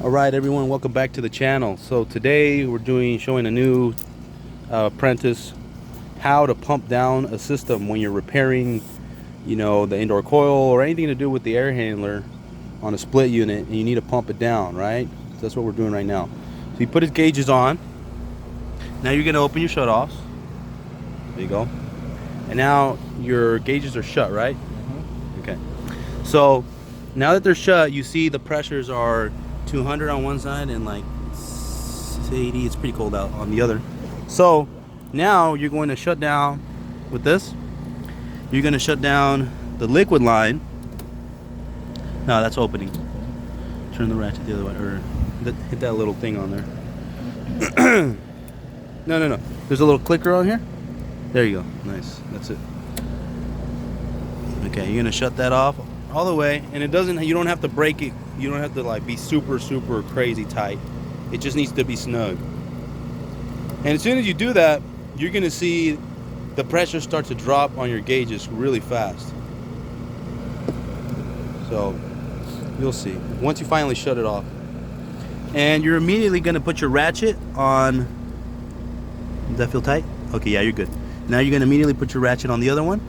Alright everyone, welcome back to the channel. So today we're showing a new apprentice how to pump down a system when you're repairing, the indoor coil or anything to do with the air handler on a split unit and you need to pump it down, right? So that's what we're doing right now. So you put his gauges on. Now you're going to open your shutoffs. There you go. And now your gauges are shut, right? Okay. So now that they're shut, you see the pressures are 200 on one side and like 80, it's pretty cold out, on the other. So now you're going to shut down with this. You're going to shut down the liquid line. No, that's opening. Turn the ratchet the other way, or hit that little thing on there. No. There's a little clicker on here. There you go. Nice. That's it. Okay, you're going to shut that off all the way, and you don't have to break it. You don't have to like be super crazy tight. It just needs to be snug. And as soon as you do that, you're gonna see the pressure start to drop on your gauges really fast. So you'll see once you finally shut it off. And you're immediately gonna put your ratchet on. Does that feel tight? Okay, yeah, you're good. Now you're gonna immediately put your ratchet on the other one.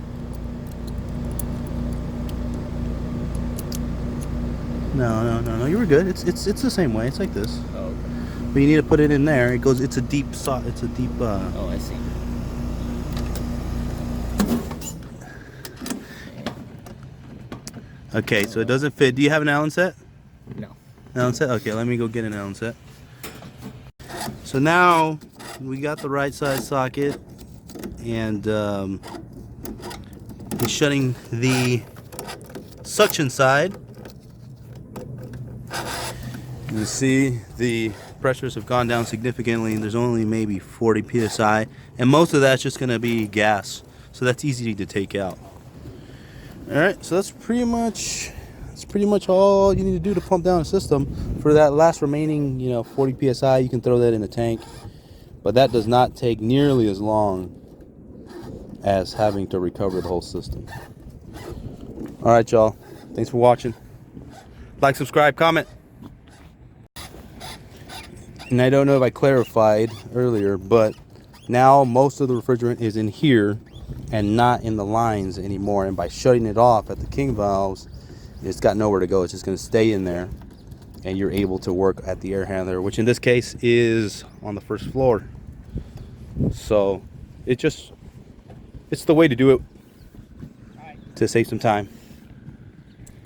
No, you were good. It's the same way. It's like this. Oh, okay. But you need to put it in there. It goes. It's a deep. Oh, I see. Okay, so it doesn't fit. Do you have an Allen set? No. Allen set. Okay, let me go get an Allen set. So now we got the right size socket, and it's shutting the suction side. You see the pressures have gone down significantly. There's only maybe 40 psi, and most of that's just going to be gas, so that's easy to take out. All right, so that's pretty much all you need to do to pump down a system. For that last remaining 40 psi, you can throw that in a tank, but that does not take nearly as long as having to recover the whole system. All right, y'all, thanks for watching. Like, subscribe, comment. And I don't know if I clarified earlier, but now most of the refrigerant is in here and not in the lines anymore. And by shutting it off at the king valves, it's got nowhere to go. It's just going to stay in there, and you're able to work at the air handler, which in this case is on the first floor. So it's the way to do it to save some time.